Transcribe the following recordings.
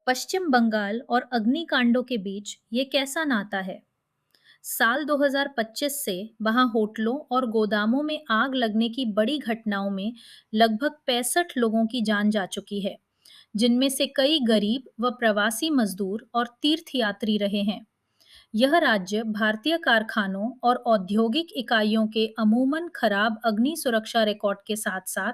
पश्चिम बंगाल और अग्निकांडों के बीच ये कैसा नाता है? साल 2025 से वहां होटलों और गोदामों में आग लगने की बड़ी घटनाओं में लगभग 65 लोगों की जान जा चुकी है, जिनमें से कई गरीब व प्रवासी मजदूर और तीर्थयात्री रहे हैं। यह राज्य भारतीय कारखानों और औद्योगिक इकाइयों के अमूमन खराब अग्नि सुरक्षा रिकॉर्ड के साथ-साथ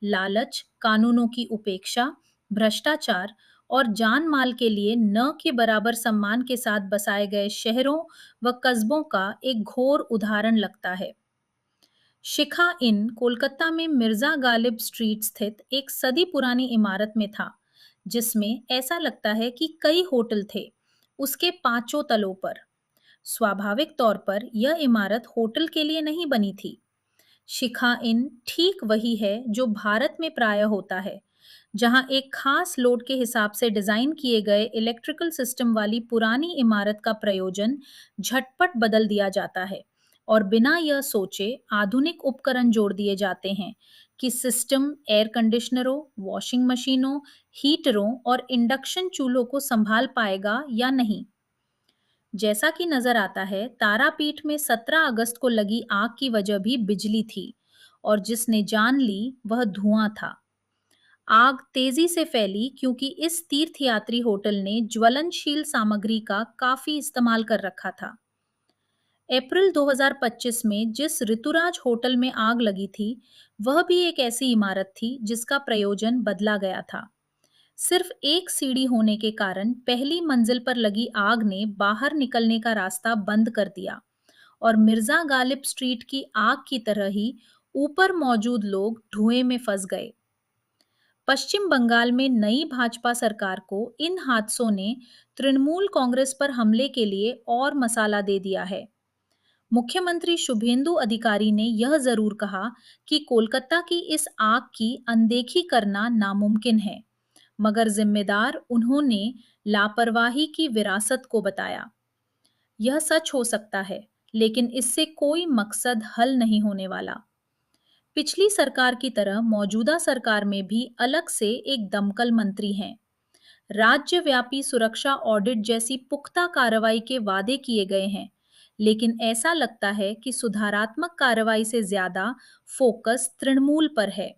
लालच, कानूनों की उपेक्षा, भ्रष्टाचार और जान माल के लिए न के बराबर सम्मान के साथ बसाए गए शहरों व कस्बों का एक घोर उदाहरण लगता है। शिखा इन कोलकाता में मिर्जा गालिब स्ट्रीट स्थित एक सदी पुरानी इमारत में था, जिसमें ऐसा लगता है कि कई होटल थे, उसके पांचों तलों पर। स्वाभाविक तौर पर यह इमारत होटल के लिए नहीं बनी थी। शिखा इन ठीक वही है जो भारत में प्राय होता है, जहां एक खास लोड के हिसाब से डिजाइन किए गए इलेक्ट्रिकल सिस्टम वाली पुरानी इमारत का प्रयोजन झटपट बदल दिया जाता है और बिना यह सोचे आधुनिक उपकरण जोड़ दिए जाते हैं कि सिस्टम एयर कंडीशनरों, वॉशिंग मशीनों, हीटरों और इंडक्शन चूल्हों को संभाल पाएगा या नहीं। जैसा कि नजर आता है, तारापीठ में 17 अगस्त को लगी आग की वजह भी बिजली थी और जिसने जान ली वह धुआं था। आग तेजी से फैली क्योंकि इस तीर्थयात्री होटल ने ज्वलनशील सामग्री का काफी इस्तेमाल कर रखा था। अप्रैल 2025 में जिस ऋतुराज होटल में आग लगी थी, वह भी एक ऐसी इमारत थी जिसका प्रयोजन बदला गया था। सिर्फ एक सीढ़ी होने के कारण पहली मंजिल पर लगी आग ने बाहर निकलने का रास्ता बंद कर दिया और मिर्जा गालिब स्ट्रीट की आग की तरह ही ऊपर मौजूद लोग धुएं में फंस गए। पश्चिम बंगाल में नई भाजपा सरकार को इन हादसों ने तृणमूल कांग्रेस पर हमले के लिए और मसाला दे दिया है। मुख्यमंत्री शुभेंदु अधिकारी ने यह जरूर कहा कि कोलकाता की इस आग की अनदेखी करना नामुमकिन है, मगर जिम्मेदार उन्होंने लापरवाही की विरासत को बताया। यह सच हो सकता है, लेकिन इससे कोई मकसद हल नहीं होने वाला। पिछली सरकार की तरह मौजूदा सरकार में भी अलग से एक दमकल मंत्री हैं। राज्यव्यापी सुरक्षा ऑडिट जैसी पुख्ता कार्रवाई के वादे किए गए हैं, लेकिन ऐसा लगता है कि सुधारात्मक कार्रवाई से ज्यादा फोकस तृणमूल पर है।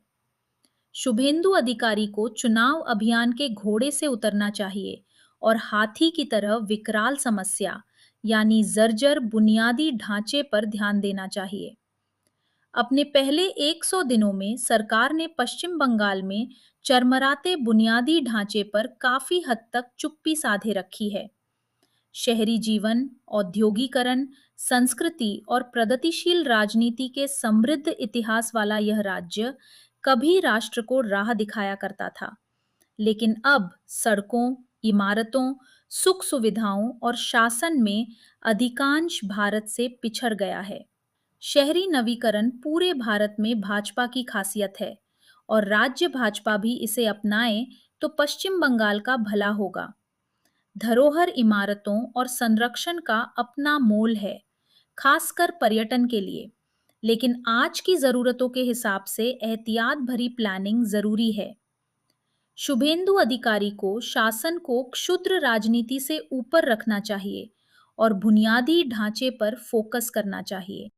शुभेंदु अधिकारी को चुनाव अभियान के घोड़े से उतरना चाहिए और हाथी की तरह विकराल समस्या यानी जर्जर बुनियादी ढांचे पर ध्यान देना चाहिए। अपने पहले 100 दिनों में सरकार ने पश्चिम बंगाल में चरमराते बुनियादी ढांचे पर काफी हद तक चुप्पी साधे रखी है। शहरी जीवन, औद्योगीकरण, संस्कृति और प्रगतिशील राजनीति के समृद्ध इतिहास वाला यह राज्य कभी राष्ट्र को राह दिखाया करता था, लेकिन अब सड़कों, इमारतों, सुख सुविधाओं और शासन में अधिकांश भारत से पिछड़ गया है। शहरी नवीकरण पूरे भारत में भाजपा की खासियत है और राज्य भाजपा भी इसे अपनाए तो पश्चिम बंगाल का भला होगा। धरोहर इमारतों और संरक्षण का अपना मोल है, खासकर पर्यटन के लिए, लेकिन आज की जरूरतों के हिसाब से एहतियात भरी प्लानिंग जरूरी है। शुभेंदु अधिकारी को शासन को क्षुद्र राजनीति से ऊपर रखना चाहिए और बुनियादी ढांचे पर फोकस करना चाहिए।